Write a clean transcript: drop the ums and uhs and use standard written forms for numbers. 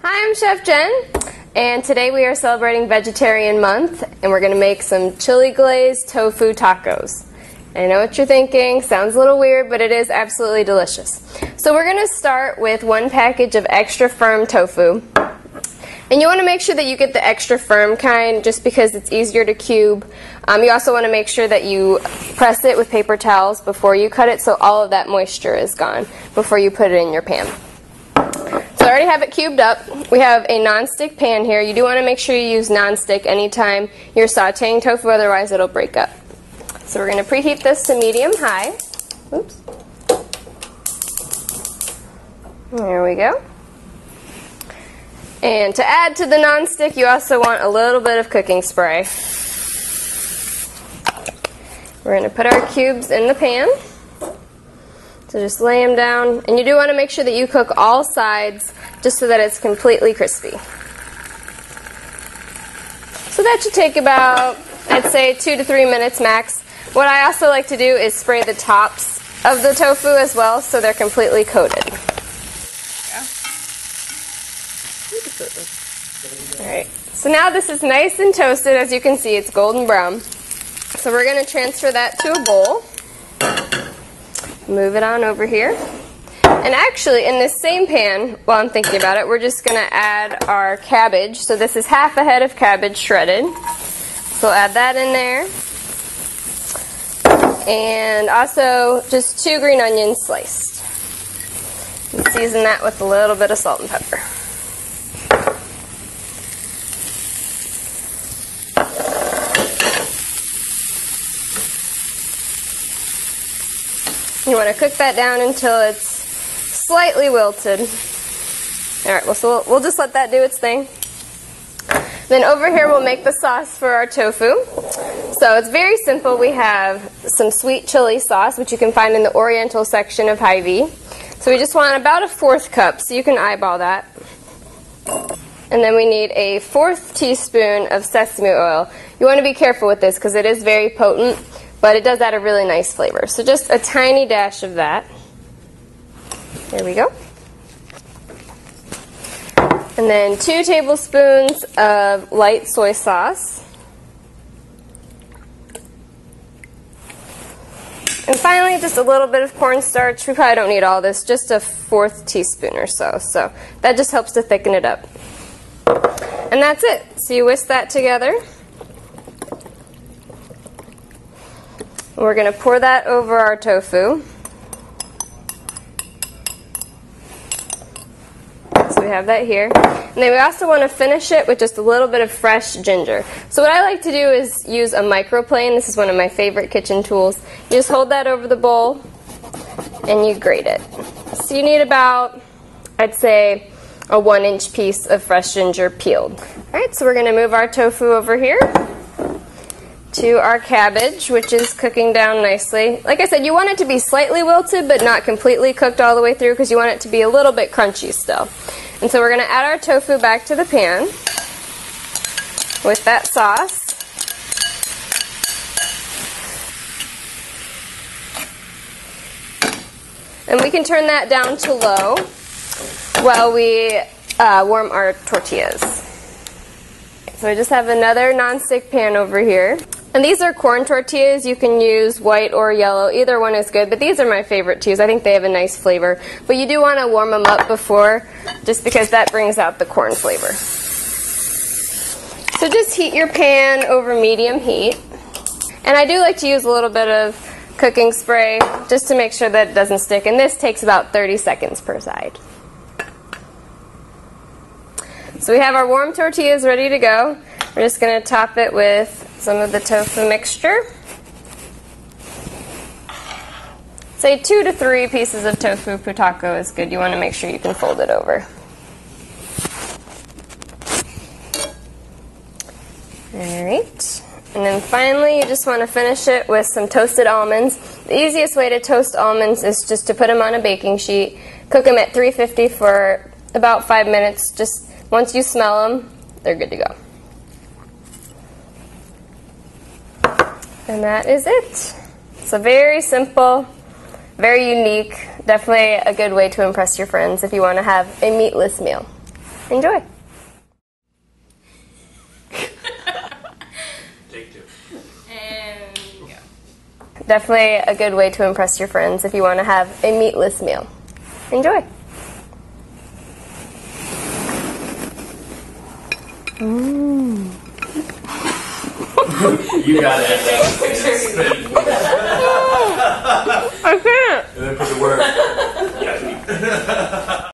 Hi, I'm Chef Jen, and today we are celebrating Vegetarian Month, and we're going to make some chili glazed tofu tacos. I know what you're thinking, sounds a little weird, but it is absolutely delicious. So we're going to start with one package of extra firm tofu. And you want to make sure that you get the extra firm kind just because it's easier to cube. You also want to make sure that you press it with paper towels before you cut it so all of that moisture is gone before you put it in your pan. So I already have it cubed up. We have a non-stick pan here. You do want to make sure you use non-stick anytime you're sauteing tofu, otherwise it'll break up. So we're going to preheat this to medium-high. Oops. There we go. And to add to the non-stick, you also want a little bit of cooking spray. We're going to put our cubes in the pan. So just lay them down. And you do want to make sure that you cook all sides just so that it's completely crispy. So that should take about, I'd say, 2 to 3 minutes max. What I also like to do is spray the tops of the tofu as well so they're completely coated. Alright, so now this is nice and toasted. As you can see, it's golden brown. So we're going to transfer that to a bowl. Move it on over here. And actually, in this same pan, while I'm thinking about it, we're just going to add our cabbage. So this is half a head of cabbage shredded. So we'll add that in there. And also just 2 green onions sliced. And season that with a little bit of salt and pepper. You want to cook that down until it's slightly wilted. Alright, well, so we'll just let that do its thing. Then over here we'll make the sauce for our tofu. So it's very simple. We have some sweet chili sauce, which you can find in the Oriental section of Hy-Vee. So we just want about a 1/4 cup, so you can eyeball that. And then we need a 1/4 teaspoon of sesame oil. You want to be careful with this because it is very potent, but it does add a really nice flavor. So just a tiny dash of that. There we go. And then 2 tablespoons of light soy sauce. And finally, just a little bit of cornstarch. We probably don't need all this, just a 1/4 teaspoon or so. So that just helps to thicken it up. And that's it. So you whisk that together. We're going to pour that over our tofu. So we have that here. And then we also want to finish it with just a little bit of fresh ginger. So what I like to do is use a microplane. This is one of my favorite kitchen tools. You just hold that over the bowl and you grate it. So you need about, I'd say, a 1-inch piece of fresh ginger peeled. Alright, so we're going to move our tofu over here to our cabbage, which is cooking down nicely. Like I said, you want it to be slightly wilted, but not completely cooked all the way through because you want it to be a little bit crunchy still. And so we're going to add our tofu back to the pan with that sauce. And we can turn that down to low while we warm our tortillas. So I just have another non-stick pan over here. And these are corn tortillas. You can use white or yellow. Either one is good, but these are my favorite to use. I think they have a nice flavor. But you do want to warm them up before, just because that brings out the corn flavor. So just heat your pan over medium heat. And I do like to use a little bit of cooking spray just to make sure that it doesn't stick. And this takes about 30 seconds per side. So we have our warm tortillas ready to go. We're just going to top it with some of the tofu mixture. Say 2 to 3 pieces of tofu per taco is good. You want to make sure you can fold it over. Alright. And then finally, you just want to finish it with some toasted almonds. The easiest way to toast almonds is just to put them on a baking sheet, cook them at 350 for about 5 minutes. Just once you smell them, they're good to go. And that is it. So very simple, very unique, definitely a good way to impress your friends if you want to have a meatless meal. Enjoy. Take two. And go. Definitely a good way to impress your friends if you want to have a meatless meal. Enjoy. You got it.